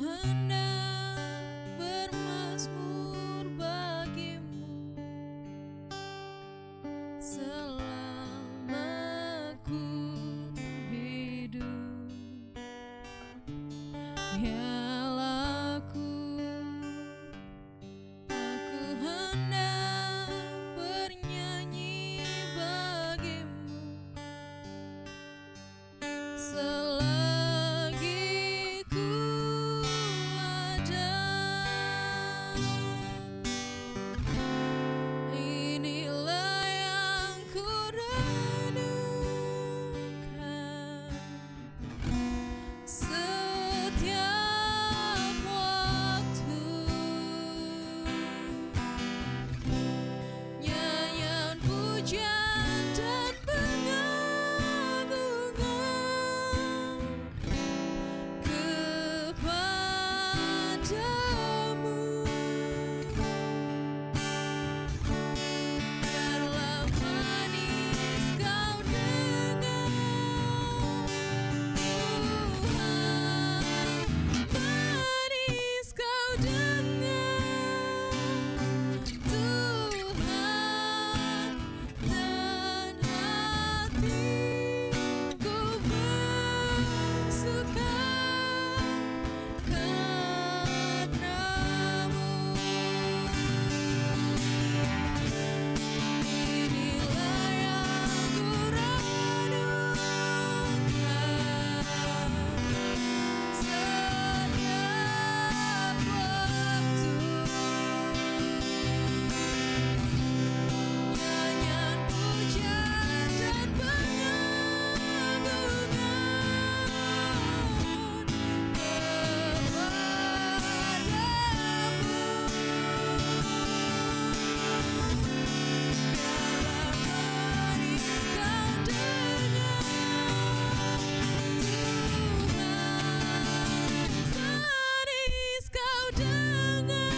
hendak bermazmur bagimu selama ku hidup. Ya aku hendak bernyanyi bagimu selagi ku ada. Inilah yang ku renungkan setiap waktu. Nyanyian pujian dan pengagungan kepadamu. Biarlah manis kau dengar, Tuhan, manis kau dengar, Tuhan, dan hatiku bersuka karena-Mu. Inilah yang ku renungkan setiap waktu. Nyanyian pujian dan pengagungan manis kau dengar,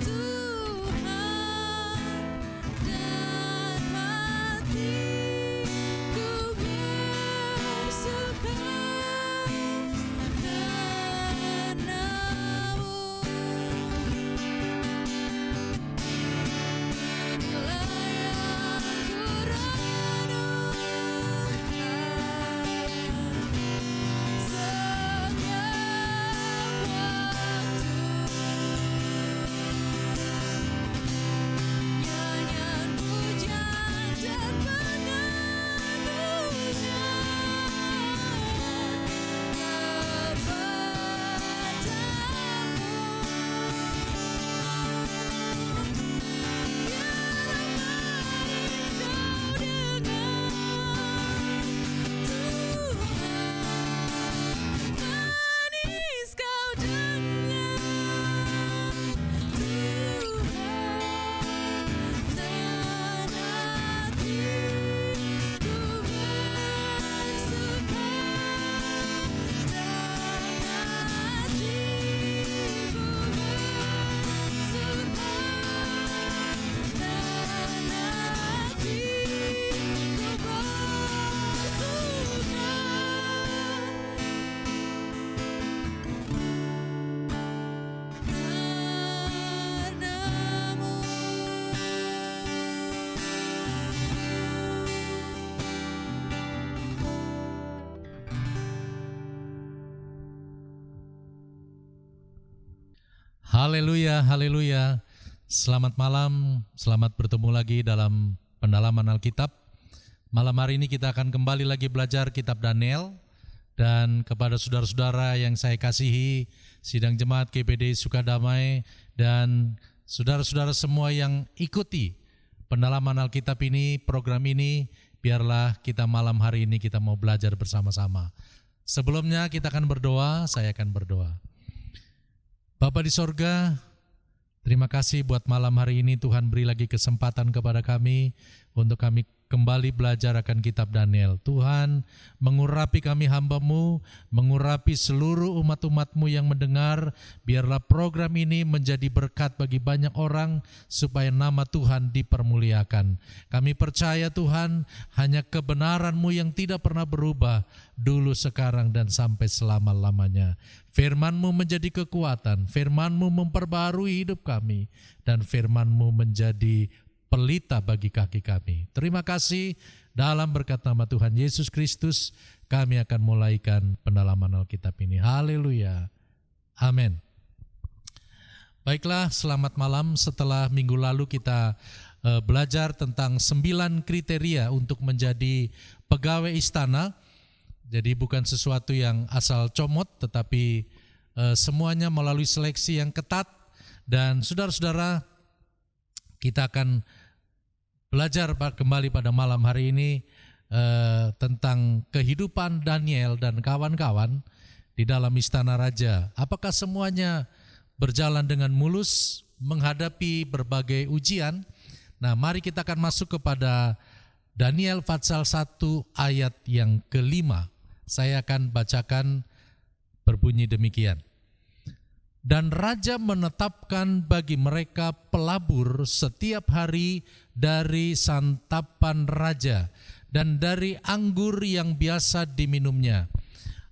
Tuhan, dan hatiku bersuka karena-Mu. Inilah yang ku renungkan setiap waktu. Nyanyian pujian dan pengagungan manis kau dengar, Tuhan, dan hatiku bersuka Haleluya, haleluya. Selamat malam, selamat bertemu lagi dalam pendalaman Alkitab. Malam hari ini kita akan kembali lagi belajar kitab Daniel. Dan kepada saudara-saudara yang saya kasihi, Sidang Jemaat GPD Sukadamai, dan saudara-saudara semua yang ikuti pendalaman Alkitab ini, program ini, biarlah kita malam hari ini kita mau belajar bersama-sama. Sebelumnya kita akan berdoa, saya akan berdoa. Bapa di sorga, terima kasih buat malam hari ini Tuhan beri lagi kesempatan kepada kami untuk kembali belajar akan kitab Daniel. Tuhan, mengurapi kami hamba-Mu, mengurapi seluruh umat-umat-Mu yang mendengar. Biarlah program ini menjadi berkat bagi banyak orang supaya nama Tuhan dipermuliakan. Kami percaya Tuhan, hanya kebenaran-Mu yang tidak pernah berubah dulu, sekarang, dan sampai selama-lamanya. Firman-Mu menjadi kekuatan, Firman-Mu memperbarui hidup kami, dan Firman-Mu menjadi pelita bagi kaki kami. Terima kasih, dalam berkat nama Tuhan Yesus Kristus kami akan mulaikan pendalaman Alkitab ini. Haleluya. Amin. Baiklah, selamat malam. Setelah minggu lalu kita belajar tentang 9 kriteria untuk menjadi pegawai istana. Jadi bukan sesuatu yang asal comot, tetapi semuanya melalui seleksi yang ketat. Dan saudara-saudara, kita akan belajar kembali pada malam hari ini tentang kehidupan Daniel dan kawan-kawan di dalam istana raja. Apakah semuanya berjalan dengan mulus menghadapi berbagai ujian? Nah, mari kita akan masuk kepada Daniel pasal 1 ayat yang kelima. Saya akan bacakan, berbunyi demikian. Dan raja menetapkan bagi mereka pelabur setiap hari dari santapan raja dan dari anggur yang biasa diminumnya.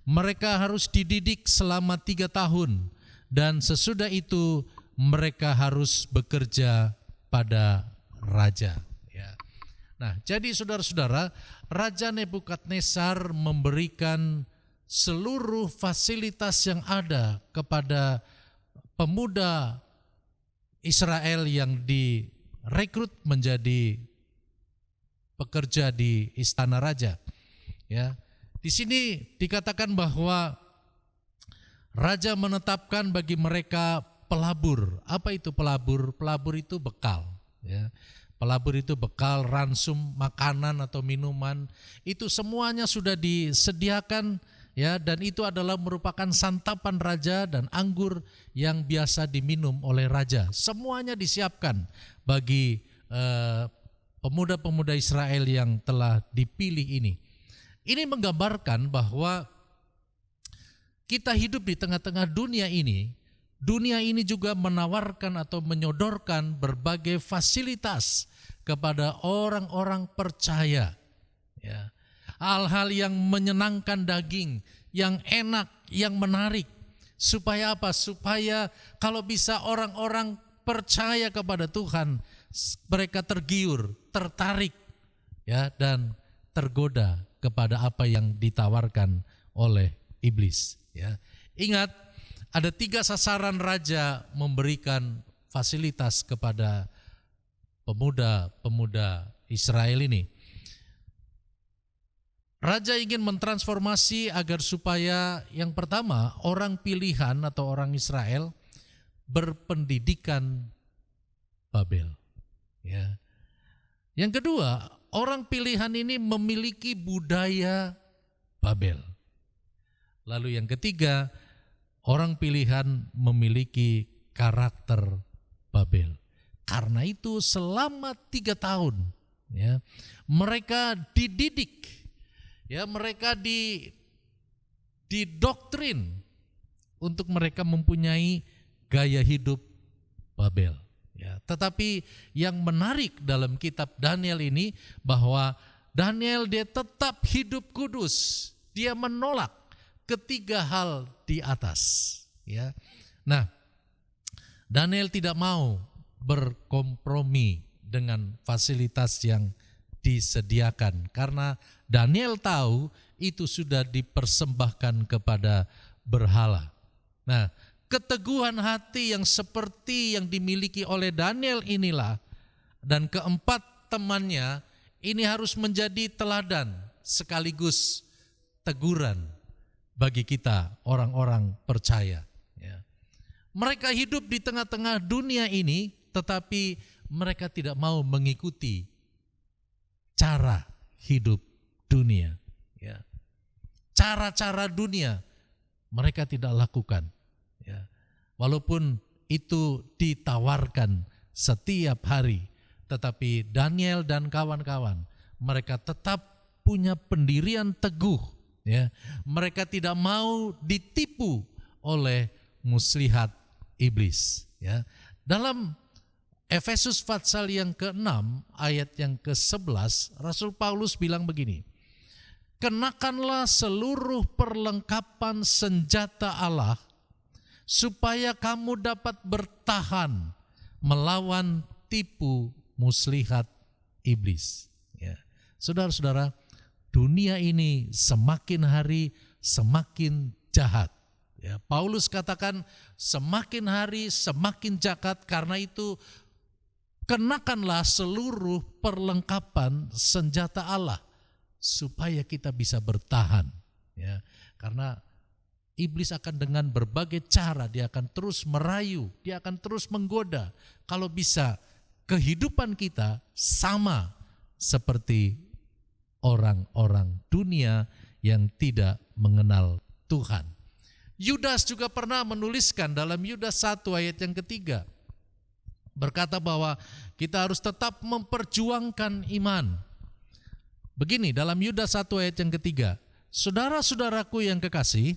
Mereka harus dididik selama 3 tahun dan sesudah itu mereka harus bekerja pada raja. Ya. Nah, jadi saudara-saudara, Raja Nebukadnezar memberikan seluruh fasilitas yang ada kepada pemuda Israel yang direkrut menjadi pekerja di istana raja. Ya, di sini dikatakan bahwa raja menetapkan bagi mereka pelabur. Apa itu pelabur? Pelabur itu bekal. Ya, pelabur itu bekal, ransum, makanan atau minuman. Itu semuanya sudah disediakan. Ya, dan itu adalah merupakan santapan raja dan anggur yang biasa diminum oleh raja. Semuanya disiapkan bagi pemuda-pemuda Israel yang telah dipilih ini. Ini menggambarkan bahwa kita hidup di tengah-tengah dunia ini. Dunia ini juga menawarkan atau menyodorkan berbagai fasilitas kepada orang-orang percaya. Ya. Hal-hal yang menyenangkan daging, yang enak, yang menarik. Supaya apa? Supaya kalau bisa orang-orang percaya kepada Tuhan, mereka tergiur, tertarik, ya, dan tergoda kepada apa yang ditawarkan oleh iblis. Ya. Ingat, ada 3 sasaran raja memberikan fasilitas kepada pemuda-pemuda Israel ini. Raja ingin mentransformasi agar supaya yang pertama orang pilihan atau orang Israel berpendidikan Babel. Ya. Yang kedua, orang pilihan ini memiliki budaya Babel. Lalu yang ketiga, orang pilihan memiliki karakter Babel. Karena itu selama 3 tahun, ya, mereka dididik. Ya, mereka didoktrin untuk mereka mempunyai gaya hidup Babel. Ya, tetapi yang menarik dalam kitab Daniel ini bahwa Daniel dia tetap hidup kudus. Dia menolak ketiga hal di atas. Ya, nah, Daniel tidak mau berkompromi dengan fasilitas yang disediakan karena Daniel tahu itu sudah dipersembahkan kepada berhala. Nah, keteguhan hati yang seperti yang dimiliki oleh Daniel inilah dan keempat temannya ini harus menjadi teladan sekaligus teguran bagi kita orang-orang percaya. Ya. Mereka hidup di tengah-tengah dunia ini tetapi mereka tidak mau mengikuti cara hidup dunia, ya. Cara-cara dunia mereka tidak lakukan, ya. Walaupun itu ditawarkan setiap hari, tetapi Daniel dan kawan-kawan mereka tetap punya pendirian teguh, ya. Mereka tidak mau ditipu oleh muslihat iblis, ya. Dalam Efesus pasal yang ke-6 ayat yang ke-11, Rasul Paulus bilang begini, kenakanlah seluruh perlengkapan senjata Allah supaya kamu dapat bertahan melawan tipu muslihat iblis. Ya. Saudara-saudara, dunia ini semakin hari semakin jahat. Ya, Paulus katakan semakin hari semakin jahat, karena itu kenakanlah seluruh perlengkapan senjata Allah supaya kita bisa bertahan. Ya, karena iblis akan dengan berbagai cara, dia akan terus merayu, dia akan terus menggoda. Kalau bisa kehidupan kita sama seperti orang-orang dunia yang tidak mengenal Tuhan. Yudas juga pernah menuliskan dalam Yudas 1 ayat yang ketiga, berkata bahwa kita harus tetap memperjuangkan iman. Begini dalam Yudas 1 ayat yang ketiga, saudara-saudaraku yang kekasih,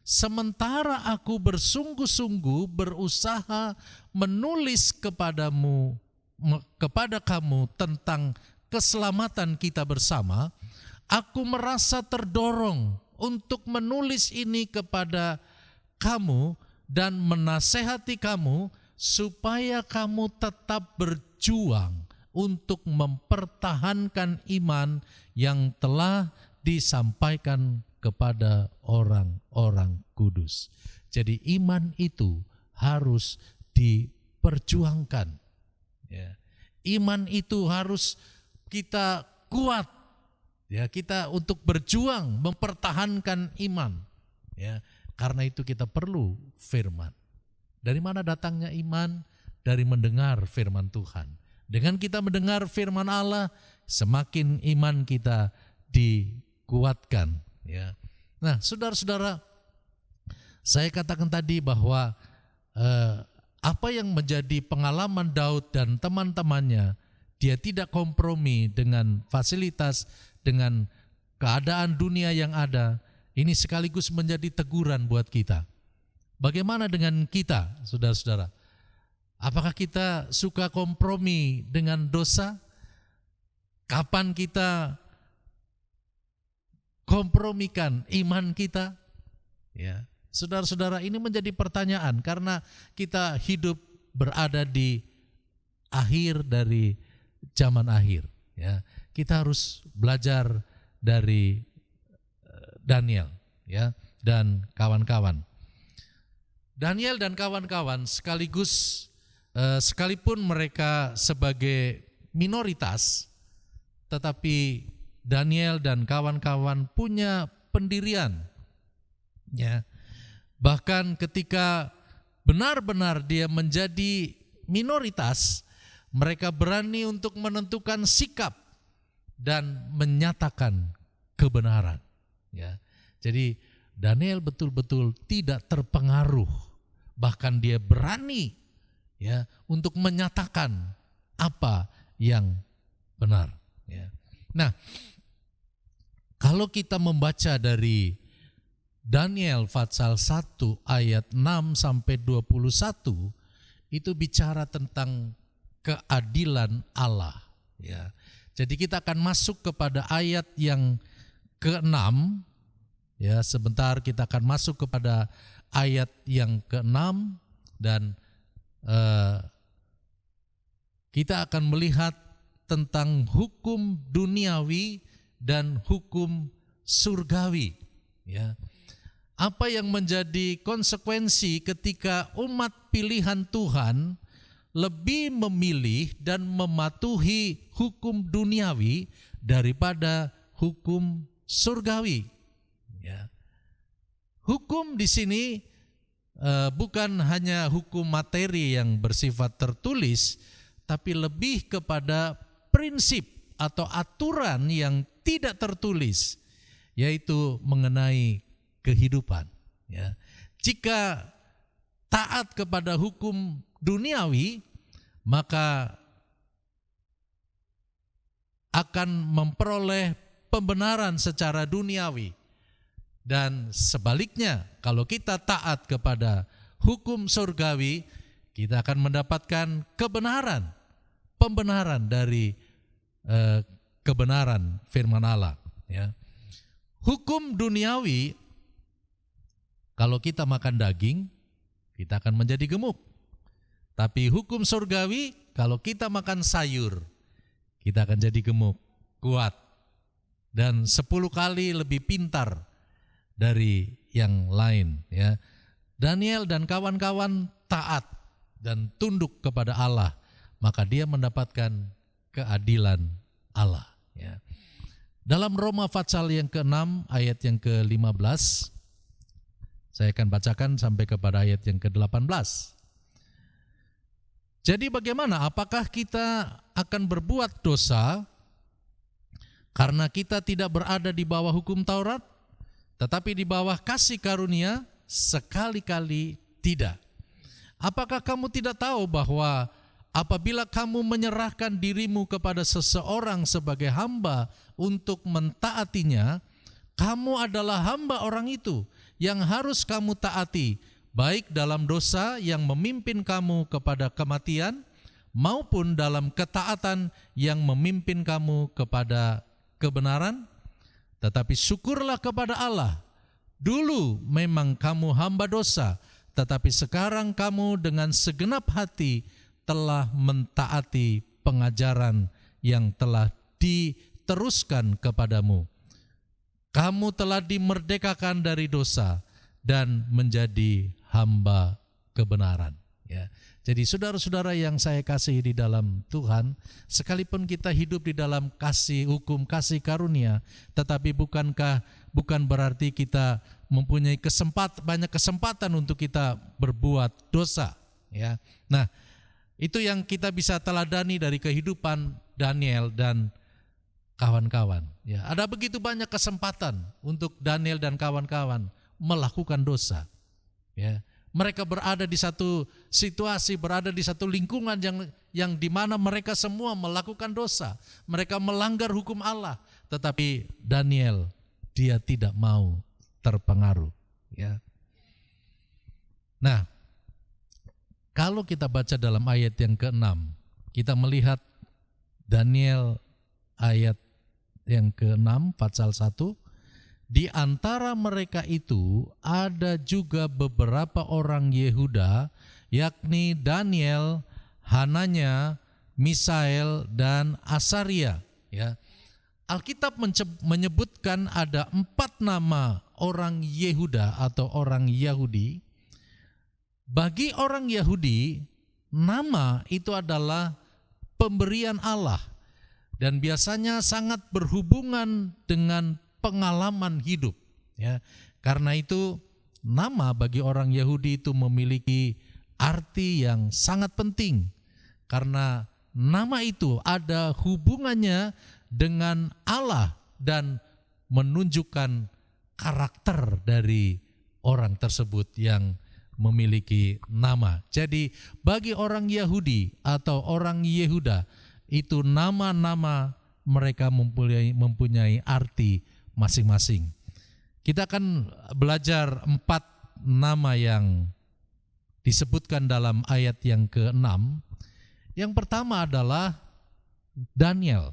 sementara aku bersungguh-sungguh berusaha menulis kepada kamu tentang keselamatan kita bersama, aku merasa terdorong untuk menulis ini kepada kamu dan menasehati kamu supaya kamu tetap berjuang untuk mempertahankan iman yang telah disampaikan kepada orang-orang kudus. Jadi iman itu harus diperjuangkan. Ya. Iman itu harus kita kuat. Ya, kita untuk berjuang mempertahankan iman. Ya, karena itu kita perlu firman. Dari mana datangnya iman? Dari mendengar firman Tuhan. Dengan kita mendengar firman Allah, semakin iman kita dikuatkan. Ya. Nah, saudara-saudara, saya katakan tadi bahwa apa yang menjadi pengalaman Daud dan teman-temannya, dia tidak kompromi dengan fasilitas, dengan keadaan dunia yang ada. Ini sekaligus menjadi teguran buat kita. Bagaimana dengan kita, saudara-saudara? Apakah kita suka kompromi dengan dosa? Kapan kita kompromikan iman kita? Ya, saudara-saudara, ini menjadi pertanyaan karena kita hidup berada di akhir dari zaman akhir. Ya, kita harus belajar dari Daniel, ya, dan kawan-kawan. Daniel dan kawan-kawan sekaligus sekalipun mereka sebagai minoritas, tetapi Daniel dan kawan-kawan punya pendirian. Ya. Bahkan ketika benar-benar dia menjadi minoritas, mereka berani untuk menentukan sikap dan menyatakan kebenaran. Ya. Jadi Daniel betul-betul tidak terpengaruh, bahkan dia berani, ya, untuk menyatakan apa yang benar. Ya. Nah, kalau kita membaca dari Daniel pasal 1 ayat 6 sampai 21, itu bicara tentang keadilan Allah. Ya. Jadi kita akan masuk kepada ayat yang ke-6. Ya, sebentar kita akan masuk kepada ayat yang ke-6 dan kita akan melihat tentang hukum duniawi dan hukum surgawi. Ya. Apa yang menjadi konsekuensi ketika umat pilihan Tuhan lebih memilih dan mematuhi hukum duniawi daripada hukum surgawi. Ya. Hukum di sini bukan hanya hukum materi yang bersifat tertulis, tapi lebih kepada prinsip atau aturan yang tidak tertulis, yaitu mengenai kehidupan. Ya. Jika taat kepada hukum duniawi, maka akan memperoleh pembenaran secara duniawi. Dan sebaliknya, kalau kita taat kepada hukum surgawi, kita akan mendapatkan kebenaran, pembenaran dari kebenaran firman Allah. Ya. Hukum duniawi, kalau kita makan daging, kita akan menjadi gemuk. Tapi hukum surgawi, kalau kita makan sayur, kita akan jadi gemuk, kuat, dan 10 kali lebih pintar dari yang lain. Ya. Daniel dan kawan-kawan taat dan tunduk kepada Allah, maka dia mendapatkan keadilan Allah. Ya. Dalam Roma pasal yang ke-6 ayat yang ke-15, saya akan bacakan sampai kepada ayat yang ke-18. Jadi bagaimana? Apakah kita akan berbuat dosa karena kita tidak berada di bawah hukum Taurat, tetapi di bawah kasih karunia? Sekali-kali tidak. Apakah kamu tidak tahu bahwa apabila kamu menyerahkan dirimu kepada seseorang sebagai hamba untuk mentaatinya, kamu adalah hamba orang itu yang harus kamu taati, baik dalam dosa yang memimpin kamu kepada kematian, maupun dalam ketaatan yang memimpin kamu kepada kebenaran? Tetapi syukurlah kepada Allah, dulu memang kamu hamba dosa, tetapi sekarang kamu dengan segenap hati telah mentaati pengajaran yang telah diteruskan kepadamu. Kamu telah dimerdekakan dari dosa dan menjadi hamba kebenaran. Ya. Jadi saudara-saudara yang saya kasihi di dalam Tuhan, sekalipun kita hidup di dalam kasih hukum, kasih karunia, tetapi bukan berarti kita mempunyai banyak kesempatan untuk kita berbuat dosa. Ya. Nah, itu yang kita bisa teladani dari kehidupan Daniel dan kawan-kawan. Ya, ada begitu banyak kesempatan untuk Daniel dan kawan-kawan melakukan dosa. Ya. Mereka berada di satu situasi, berada di satu lingkungan yang di mana mereka semua melakukan dosa. Mereka melanggar hukum Allah, tetapi Daniel, dia tidak mau terpengaruh. Ya. Nah, kalau kita baca dalam ayat yang ke-6, kita melihat Daniel ayat yang ke-6 pasal 1, di antara mereka itu ada juga beberapa orang Yehuda, yakni Daniel, Hananya, Misael, dan Asaria. Ya. Alkitab menyebutkan ada 4 nama orang Yehuda atau orang Yahudi. Bagi orang Yahudi, nama itu adalah pemberian Allah dan biasanya sangat berhubungan dengan pengalaman hidup. Ya. Karena itu nama bagi orang Yahudi itu memiliki arti yang sangat penting, karena nama itu ada hubungannya dengan Allah dan menunjukkan karakter dari orang tersebut yang memiliki nama. Jadi bagi orang Yahudi atau orang Yehuda, itu nama-nama mereka mempunyai arti masing-masing. Kita akan belajar 4 nama yang disebutkan dalam ayat yang ke-6. Yang pertama adalah Daniel.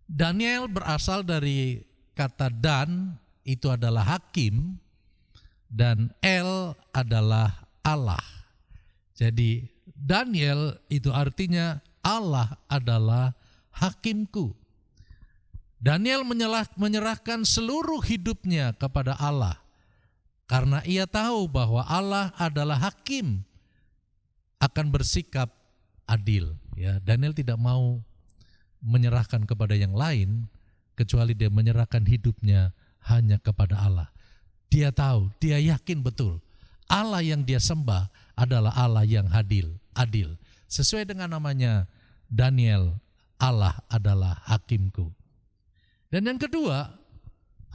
Daniel berasal dari kata Dan, itu adalah hakim, dan El adalah Allah. Jadi Daniel itu artinya Allah adalah hakimku. Daniel menyerahkan seluruh hidupnya kepada Allah karena ia tahu bahwa Allah adalah hakim, akan bersikap adil. Ya, Daniel tidak mau menyerahkan kepada yang lain kecuali dia menyerahkan hidupnya hanya kepada Allah. Dia tahu, dia yakin betul Allah yang dia sembah adalah Allah yang adil. Sesuai dengan namanya Daniel, Allah adalah hakimku. Dan yang kedua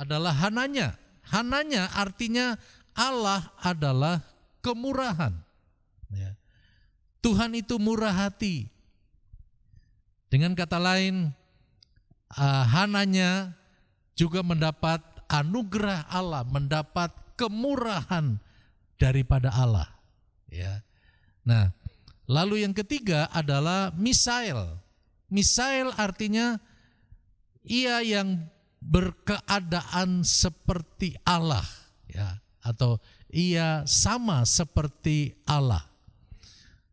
adalah Hananya. Hananya artinya Allah adalah kemurahan. Ya. Tuhan itu murah hati. Dengan kata lain, Hananya juga mendapat anugerah Allah, mendapat kemurahan daripada Allah. Ya. Nah, lalu yang ketiga adalah Misael. Misael artinya ia yang berkeadaan seperti Allah, ya, atau ia sama seperti Allah.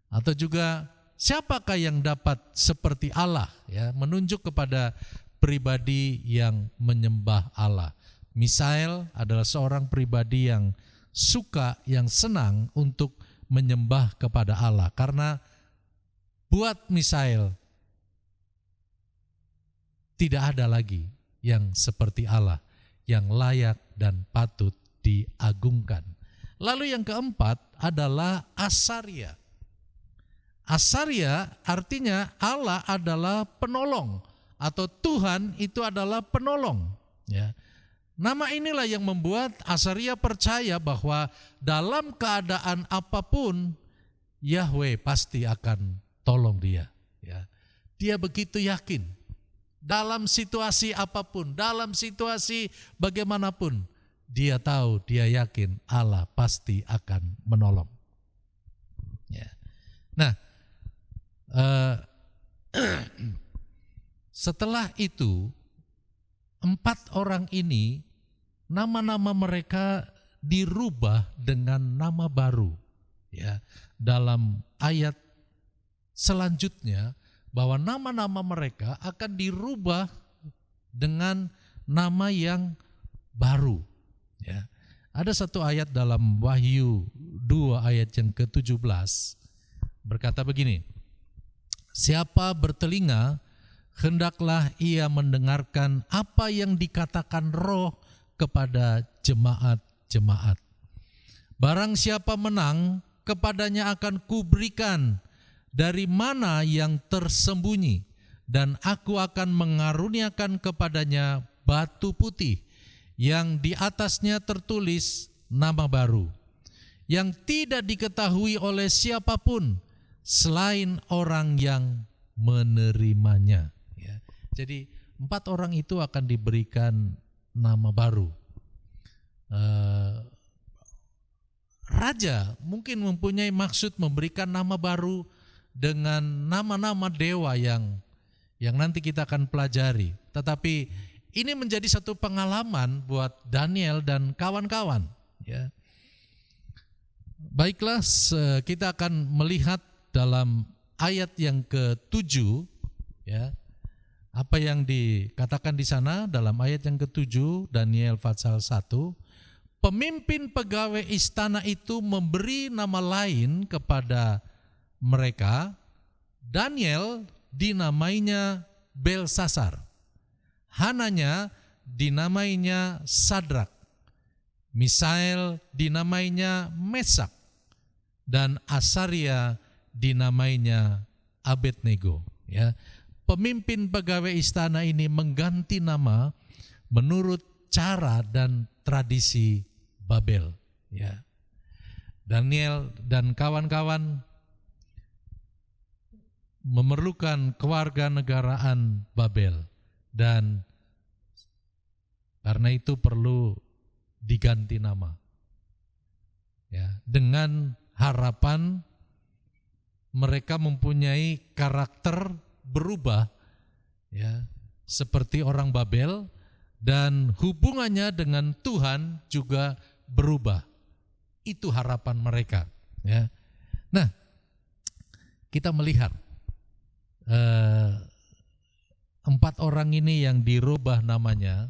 Atau juga siapakah yang dapat seperti Allah, ya, menunjuk kepada pribadi yang menyembah Allah. Misael adalah seorang pribadi yang suka, yang senang untuk menyembah kepada Allah. Karena buat Misael tidak ada lagi yang seperti Allah, yang layak dan patut diagungkan. Lalu yang keempat adalah Asaria. Asaria artinya Allah adalah penolong, atau Tuhan itu adalah penolong. Ya. Nama inilah yang membuat Asaria percaya bahwa dalam keadaan apapun Yahweh pasti akan tolong dia. Ya. Dia begitu yakin dalam situasi apapun, dalam situasi bagaimanapun, dia tahu, dia yakin Allah pasti akan menolong. Ya. Nah, setelah itu 4 orang ini nama-nama mereka dirubah dengan nama baru. Ya, dalam ayat selanjutnya bahwa nama-nama mereka akan dirubah dengan nama yang baru. Ya. Ada satu ayat dalam Wahyu 2 ayat yang ke-17 berkata begini, siapa bertelinga hendaklah ia mendengarkan apa yang dikatakan Roh kepada jemaat-jemaat. Barang siapa menang, kepadanya akan kuberikan dari mana yang tersembunyi, dan aku akan mengaruniakan kepadanya batu putih yang di atasnya tertulis nama baru, yang tidak diketahui oleh siapapun selain orang yang menerimanya. Ya. Jadi 4 orang itu akan diberikan nama baru. Raja mungkin mempunyai maksud memberikan nama baru dengan nama-nama dewa yang nanti kita akan pelajari. Tetapi ini menjadi satu pengalaman buat Daniel dan kawan-kawan. Ya. Baiklah, kita akan melihat dalam ayat yang ke-7, ya, apa yang dikatakan di sana dalam ayat yang ke-7 Daniel pasal 1. Pemimpin pegawai istana itu memberi nama lain kepada mereka. Daniel dinamainya Belsasar, Hananya dinamainya Sadrak, Misael dinamainya Mesak, dan Asaria dinamainya Abednego. Ya. Pemimpin pegawai istana ini mengganti nama menurut cara dan tradisi Babel. Ya. Daniel dan kawan-kawan memerlukan kewarganegaraan Babel, dan karena itu perlu diganti nama. Ya, dengan harapan mereka mempunyai karakter berubah, ya, seperti orang Babel, dan hubungannya dengan Tuhan juga berubah. Itu harapan mereka. Ya. Nah, kita melihat 4 orang ini yang dirubah namanya,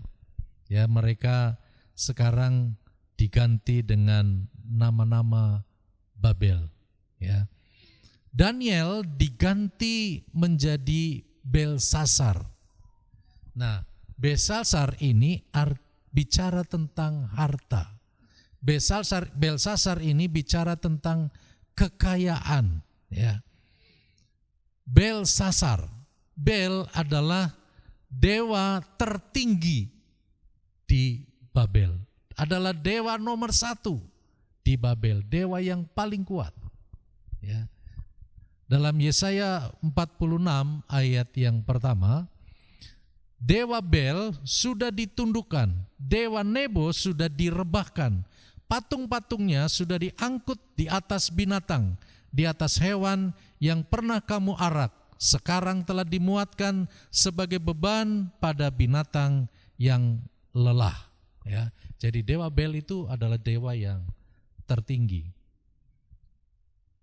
ya, mereka sekarang diganti dengan nama-nama Babel. Ya. Daniel diganti menjadi Belsasar. Nah, Belsasar ini bicara tentang harta. Belsasar ini bicara tentang kekayaan. Ya. Belsasar, Bel adalah dewa tertinggi di Babel. Adalah dewa nomor 1 di Babel, dewa yang paling kuat. Ya. Dalam Yesaya 46 ayat yang pertama, Dewa Bel sudah ditundukkan, Dewa Nebo sudah direbahkan, patung-patungnya sudah diangkut di atas binatang, di atas hewan yang pernah kamu arak, sekarang telah dimuatkan sebagai beban pada binatang yang lelah. Ya, jadi Dewa Bel itu adalah dewa yang tertinggi.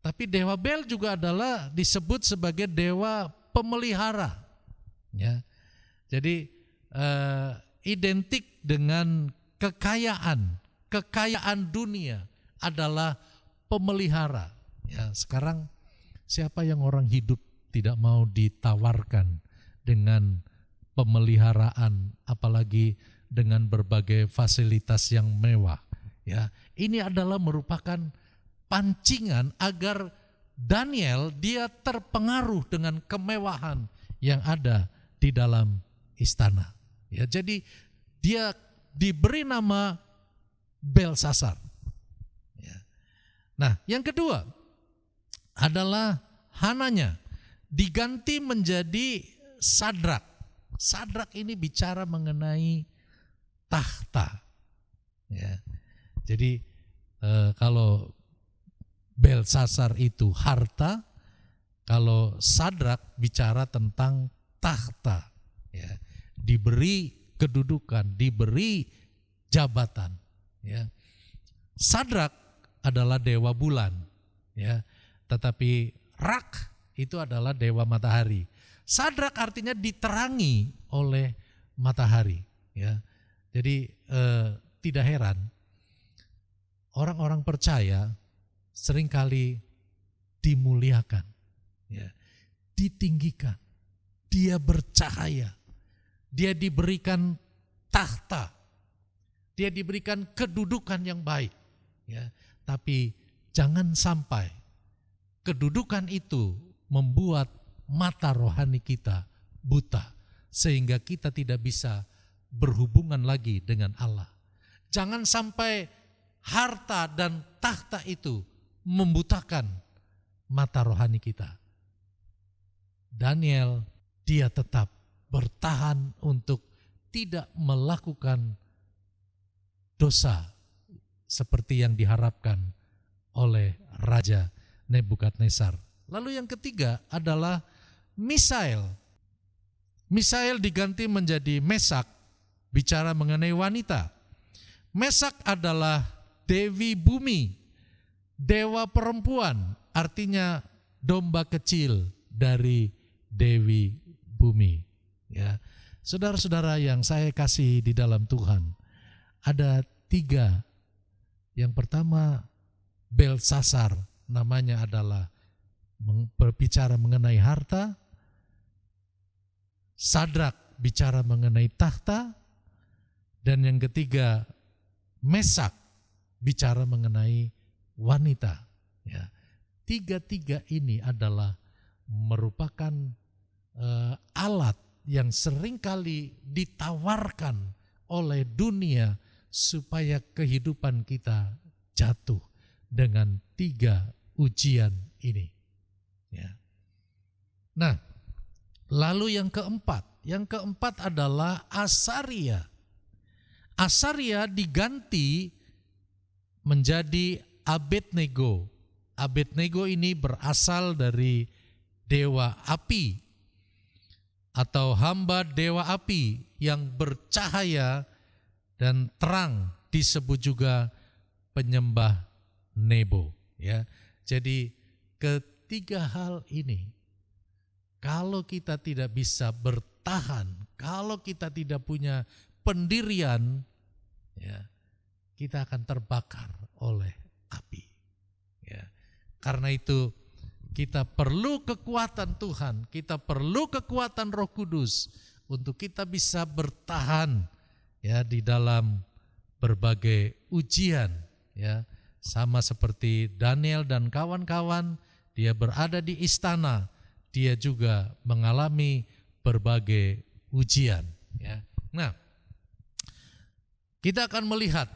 Tapi Dewa Bel juga adalah disebut sebagai dewa pemelihara. Ya, jadi identik dengan kekayaan dunia adalah pemelihara. Ya, sekarang siapa yang orang hidup tidak mau ditawarkan dengan pemeliharaan, apalagi dengan berbagai fasilitas yang mewah. Ya, ini adalah merupakan pancingan agar Daniel dia terpengaruh dengan kemewahan yang ada di dalam istana. Ya, jadi dia diberi nama Belsasar. Ya. Nah, yang kedua adalah Hananya diganti menjadi Sadrak. Sadrak ini bicara mengenai tahta. Ya. Jadi kalau Belsasar itu harta, kalau Sadrak bicara tentang tahta. Ya. Diberi kedudukan, diberi jabatan. Ya. Sadrak adalah dewa bulan, ya. Tetapi Rak itu adalah dewa matahari. Sadrak artinya diterangi oleh matahari. Ya. Jadi tidak heran orang-orang percaya seringkali dimuliakan, ya, ditinggikan, dia bercahaya, dia diberikan tahta, dia diberikan kedudukan yang baik, ya. Tapi jangan sampai kedudukan itu membuat mata rohani kita buta, sehingga kita tidak bisa berhubungan lagi dengan Allah. Jangan sampai harta dan tahta itu membutakan mata rohani kita. Daniel, dia tetap bertahan untuk tidak melakukan dosa seperti yang diharapkan oleh Raja Nebukadnezar. Lalu yang ketiga adalah Misael. Misael diganti menjadi Mesak, bicara mengenai wanita. Mesak adalah Dewi Bumi, dewa perempuan, artinya domba kecil dari Dewi Bumi. Ya, saudara-saudara yang saya kasih di dalam Tuhan, ada 3. Yang pertama Belsasar, namanya adalah berbicara mengenai harta. Sadrak bicara mengenai tahta. Dan yang ketiga Mesak bicara mengenai wanita. Ya. 3 ini adalah merupakan alat yang seringkali ditawarkan oleh dunia supaya kehidupan kita jatuh dengan 3 ujian ini. Ya. Nah, lalu yang keempat adalah Asaria. Asaria diganti menjadi Abednego. Abednego ini berasal dari dewa api atau hamba dewa api yang bercahaya dan terang, disebut juga penyembah Nebo. Ya, jadi ketiga hal ini, kalau kita tidak bisa bertahan, kalau kita tidak punya pendirian, ya, kita akan terbakar oleh api. Ya, karena itu kita perlu kekuatan Tuhan, kita perlu kekuatan Roh Kudus untuk kita bisa bertahan, ya, di dalam berbagai ujian, ya. Sama seperti Daniel dan kawan-kawan, dia berada di istana, dia juga mengalami berbagai ujian, ya. Nah, kita akan melihat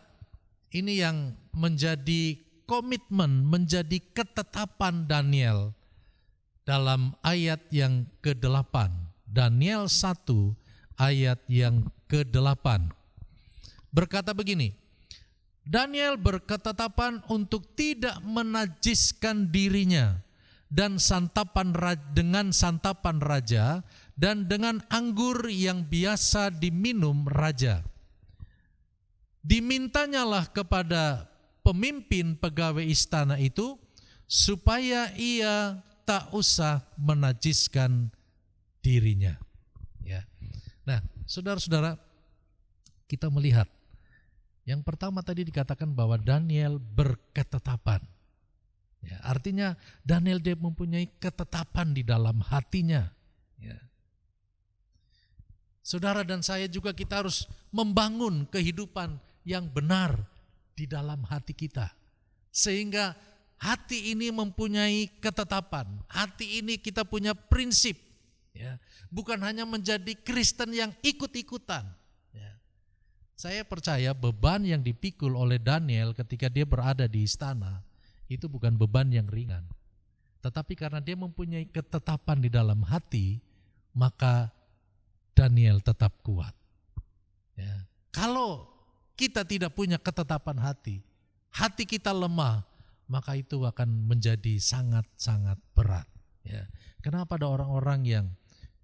ini yang menjadi komitmen, menjadi ketetapan Daniel dalam ayat yang ke-8. Daniel 1 ayat yang ke-8. Berkata begini, Daniel berketetapan untuk tidak menajiskan dirinya dan dengan santapan raja dan dengan anggur yang biasa diminum raja. Dimintanyalah kepada pemimpin pegawai istana itu supaya ia tak usah menajiskan dirinya. Ya. Nah, saudara-saudara, kita melihat yang pertama tadi dikatakan bahwa Daniel berketetapan. Ya, artinya Daniel dia mempunyai ketetapan di dalam hatinya. Ya. Saudara dan saya juga kita harus membangun kehidupan yang benar di dalam hati kita. Sehingga hati ini mempunyai ketetapan. Hati ini kita punya prinsip. Ya. Bukan hanya menjadi Kristen yang ikut-ikutan. Ya. Saya percaya beban yang dipikul oleh Daniel ketika dia berada di istana itu bukan beban yang ringan. Tetapi karena dia mempunyai ketetapan di dalam hati, maka Daniel tetap kuat. Ya. Kalau kita tidak punya ketetapan hati, hati kita lemah, maka itu akan menjadi sangat-sangat berat. Ya. Kenapa ada orang-orang yang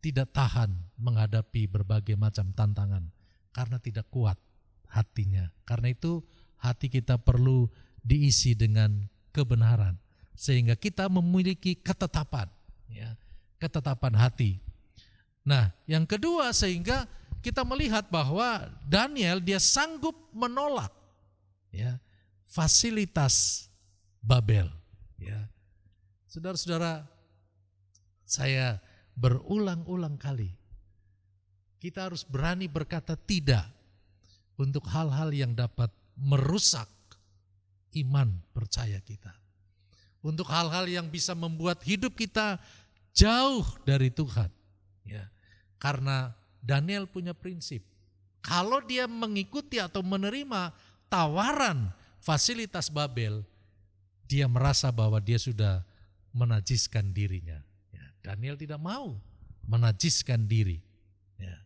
tidak tahan menghadapi berbagai macam tantangan? Karena tidak kuat hatinya. Karena itu hati kita perlu diisi dengan kebenaran. Sehingga kita memiliki ketetapan. Ya, ketetapan hati. Nah, yang kedua sehingga kita melihat bahwa Daniel dia sanggup menolak ya, fasilitas Babel. Ya. Saudara-saudara, saya berulang-ulang kali kita harus berani berkata tidak untuk hal-hal yang dapat merusak iman percaya kita. Untuk hal-hal yang bisa membuat hidup kita jauh dari Tuhan. Ya. Karena Daniel punya prinsip. Kalau dia mengikuti atau menerima tawaran fasilitas Babel, dia merasa bahwa dia sudah menajiskan dirinya. Ya. Daniel tidak mau menajiskan diri. Ya.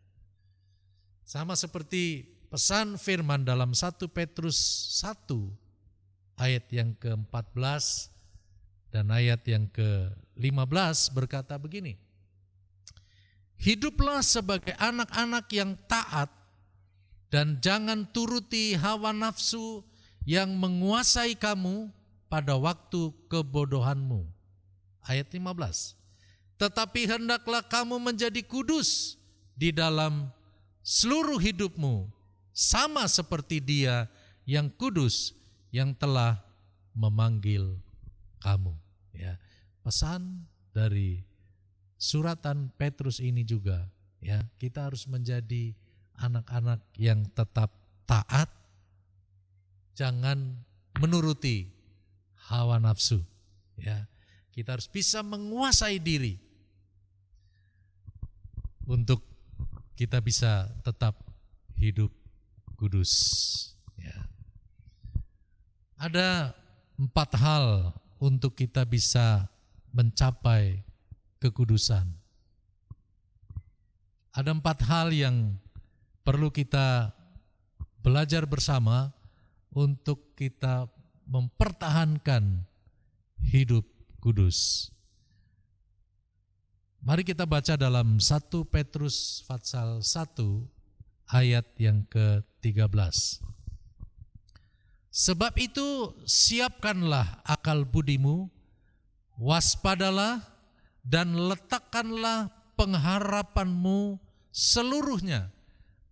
Sama seperti pesan firman dalam 1 Petrus 1 ayat yang ke-14 dan ayat yang ke-15 berkata begini. Hiduplah sebagai anak-anak yang taat dan jangan turuti hawa nafsu yang menguasai kamu pada waktu kebodohanmu. Ayat 15. Tetapi hendaklah kamu menjadi kudus di dalam seluruh hidupmu, sama seperti Dia yang kudus yang telah memanggil kamu. Ya, pesan dari suratan Petrus ini juga, ya, kita harus menjadi anak-anak yang tetap taat, jangan menuruti hawa nafsu. Ya, kita harus bisa menguasai diri untuk kita bisa tetap hidup kudus. Ya. Ada 4 hal untuk kita bisa mencapai kekudusan. Ada 4 hal yang perlu kita belajar bersama untuk kita mempertahankan hidup kudus. Mari kita baca dalam 1 Petrus pasal 1 ayat yang ke-13. Sebab itu siapkanlah akal budimu, waspadalah dan letakkanlah pengharapanmu seluruhnya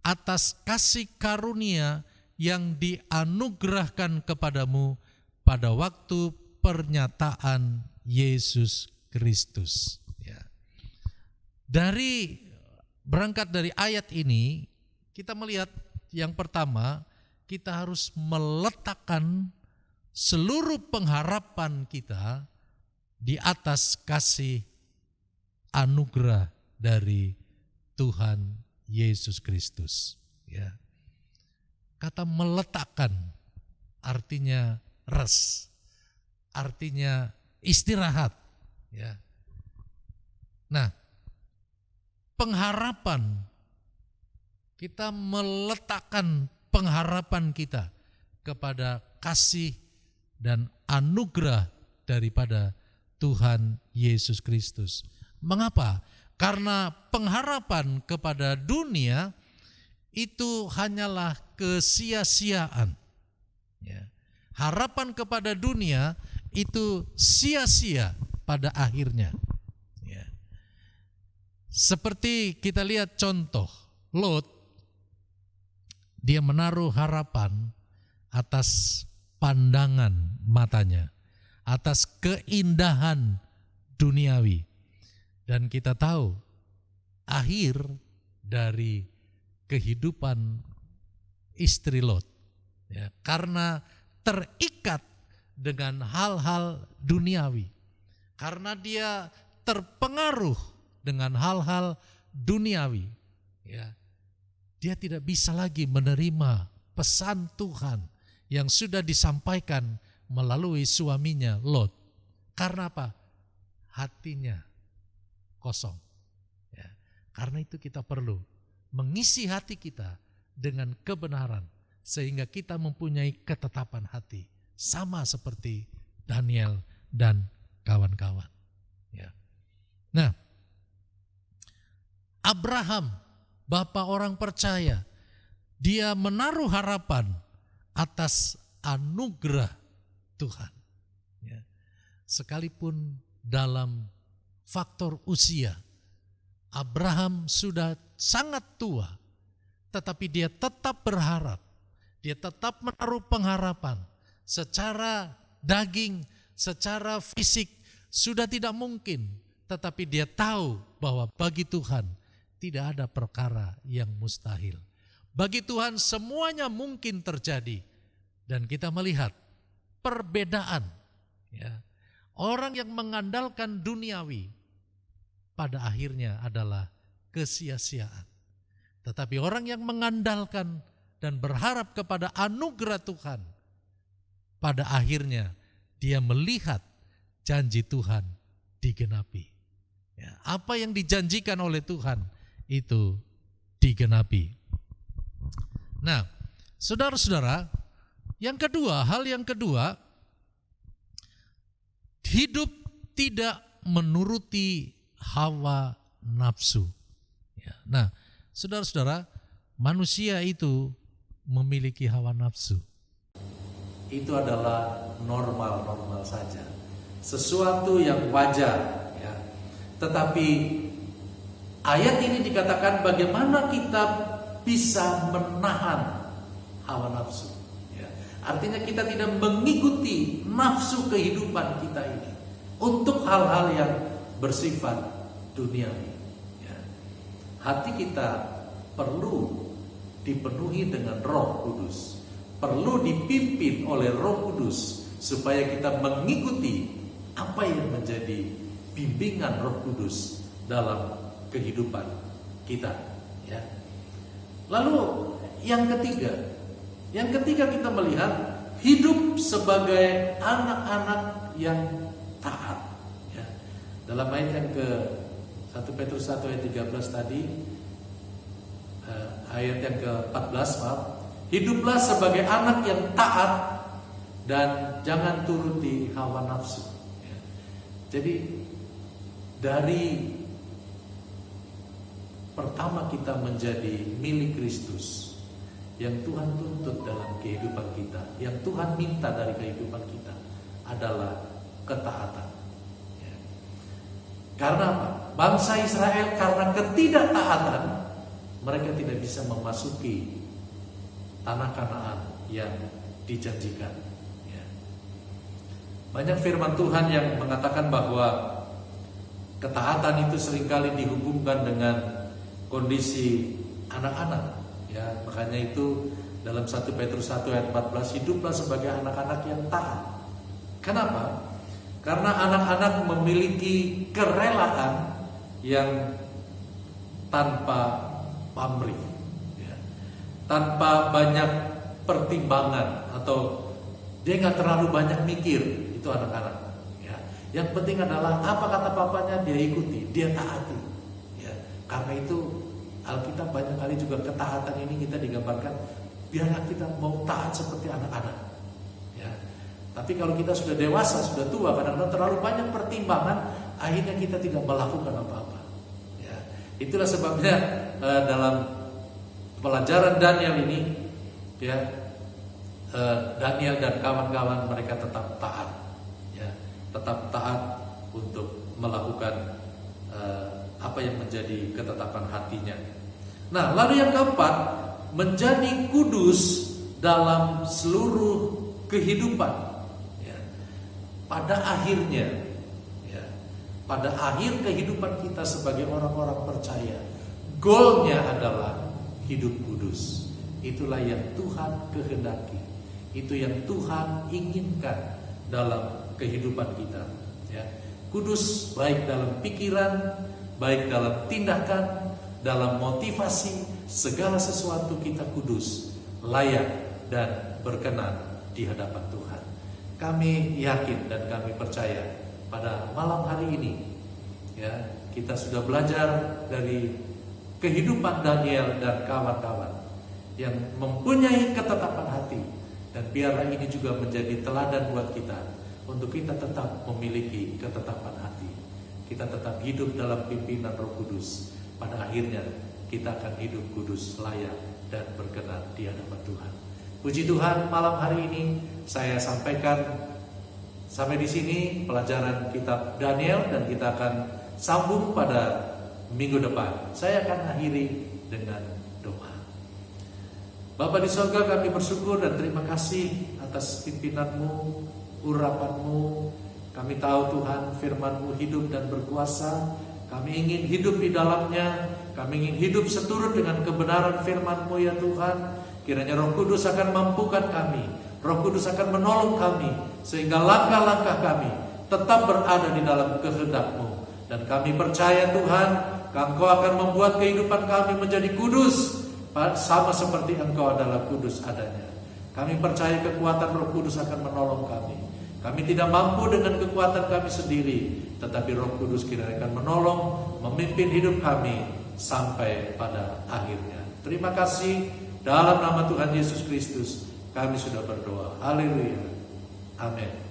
atas kasih karunia yang dianugerahkan kepadamu pada waktu pernyataan Yesus Kristus. Ya. Berangkat dari ayat ini, kita melihat yang pertama, kita harus meletakkan seluruh pengharapan kita di atas kasih anugerah dari Tuhan Yesus Kristus. Ya. Kata meletakkan artinya rest, artinya istirahat. Ya. Nah, pengharapan, kita meletakkan pengharapan kita kepada kasih dan anugerah daripada Tuhan Yesus Kristus. Mengapa? Karena pengharapan kepada dunia itu hanyalah kesia-siaan. Ya. Harapan kepada dunia itu sia-sia pada akhirnya. Ya. Seperti kita lihat contoh Lot, dia menaruh harapan atas pandangan matanya, atas keindahan duniawi. Dan kita tahu akhir dari kehidupan istri Lot, ya, karena terikat dengan hal-hal duniawi, karena dia terpengaruh dengan hal-hal duniawi, ya, dia tidak bisa lagi menerima pesan Tuhan yang sudah disampaikan melalui suaminya Lot. Karena apa? Hatinya kosong. Ya. Karena itu kita perlu mengisi hati kita dengan kebenaran sehingga kita mempunyai ketetapan hati sama seperti Daniel dan kawan-kawan. Ya. Nah, Abraham, bapa orang percaya, dia menaruh harapan atas anugerah Tuhan. Ya. Sekalipun dalam faktor usia, Abraham sudah sangat tua, tetapi dia tetap berharap, dia tetap menaruh pengharapan. Secara daging, secara fisik sudah tidak mungkin, tetapi dia tahu bahwa bagi Tuhan tidak ada perkara yang mustahil. Bagi Tuhan semuanya mungkin terjadi. Dan kita melihat perbedaan, ya. Orang yang mengandalkan duniawi pada akhirnya adalah kesia-siaan. Tetapi orang yang mengandalkan dan berharap kepada anugerah Tuhan, pada akhirnya dia melihat janji Tuhan digenapi. Ya, apa yang dijanjikan oleh Tuhan itu digenapi. Nah, saudara-saudara, hal yang kedua, hidup tidak menuruti hawa nafsu. Ya, nah, saudara-saudara, manusia itu memiliki hawa nafsu. Itu adalah normal saja, sesuatu yang wajar. Ya. Tetapi ayat ini dikatakan bagaimana kita bisa menahan hawa nafsu. Ya. Artinya kita tidak mengikuti nafsu kehidupan kita ini untuk hal-hal yang bersifat duniawi. Ya. Hati kita perlu dipenuhi dengan Roh Kudus, perlu dipimpin oleh Roh Kudus supaya kita mengikuti apa yang menjadi bimbingan Roh Kudus dalam kehidupan kita. Ya. Lalu yang ketiga kita melihat hidup sebagai anak-anak yang taat. Ya. Dalam ayat yang ke 1 Petrus 1 ayat 13 tadi, ayat yang ke-14, hiduplah sebagai anak yang taat dan jangan turuti hawa nafsu. Ya. Jadi dari pertama kita menjadi milik Kristus, yang Tuhan tuntut dalam kehidupan kita, yang Tuhan minta dari kehidupan kita adalah ketaatan. Ya. Karena apa? Bangsa Israel karena ketidaktaatan, mereka tidak bisa memasuki tanah Kanaan yang dijanjikan. Ya. Banyak firman Tuhan yang mengatakan bahwa ketaatan itu seringkali dihubungkan dengan kondisi anak-anak. Ya, makanya itu dalam 1 Petrus 1 ayat 14, hiduplah sebagai anak-anak yang taat. Kenapa? Karena anak-anak memiliki kerelaan yang tanpa pamrih, ya, tanpa banyak pertimbangan, atau dia nggak terlalu banyak mikir. Itu anak-anak. Ya. Yang penting adalah apa kata papanya dia ikuti, dia taati. Ya, karena itu Alkitab banyak kali juga ketaatan ini kita digambarkan biarlah kita mau taat seperti anak-anak. Ya. Tapi kalau kita sudah dewasa, sudah tua, kadang-kadang terlalu banyak pertimbangan, akhirnya kita tidak melakukan apa-apa. Ya. Itulah sebabnya dalam pelajaran Daniel ini, ya, Daniel dan kawan-kawan mereka tetap taat, ya, tetap taat untuk melakukan apa yang menjadi ketetapan hatinya. Nah, lalu yang keempat, menjadi kudus dalam seluruh kehidupan. Ya. Pada akhirnya, ya, pada akhir kehidupan kita sebagai orang-orang percaya, goalnya adalah hidup kudus. Itulah yang Tuhan kehendaki. Itu yang Tuhan inginkan dalam kehidupan kita. Ya. Kudus baik dalam pikiran, baik dalam tindakan, dalam motivasi, segala sesuatu kita kudus, layak dan berkenan di hadapan Tuhan. Kami yakin dan kami percaya pada malam hari ini, ya, kita sudah belajar dari kehidupan Daniel dan kawan-kawan yang mempunyai ketetapan hati, dan biarlah ini juga menjadi teladan buat kita untuk kita tetap memiliki ketetapan hati. Kita tetap hidup dalam pimpinan Roh Kudus. Pada akhirnya kita akan hidup kudus, layak dan berkenan di hadapan Tuhan. Puji Tuhan, malam hari ini saya sampaikan sampai di sini pelajaran kitab Daniel, dan kita akan sambung pada minggu depan. Saya akan akhiri dengan doa. Bapa di surga, kami bersyukur dan terima kasih atas pimpinan-Mu, urapan-Mu. Kami tahu Tuhan, firman-Mu hidup dan berkuasa. Kami ingin hidup di dalamnya. Kami ingin hidup seturut dengan kebenaran firman-Mu ya Tuhan. Kiranya Roh Kudus akan mampukan kami. Roh Kudus akan menolong kami, sehingga langkah-langkah kami tetap berada di dalam kehendak-Mu. Dan kami percaya Tuhan, Engkau akan membuat kehidupan kami menjadi kudus, sama seperti Engkau adalah kudus adanya. Kami percaya kekuatan Roh Kudus akan menolong kami. Kami tidak mampu dengan kekuatan kami sendiri, tetapi Roh Kudus kiranya akan menolong, memimpin hidup kami sampai pada akhirnya. Terima kasih, dalam nama Tuhan Yesus Kristus kami sudah berdoa. Haleluya. Amin.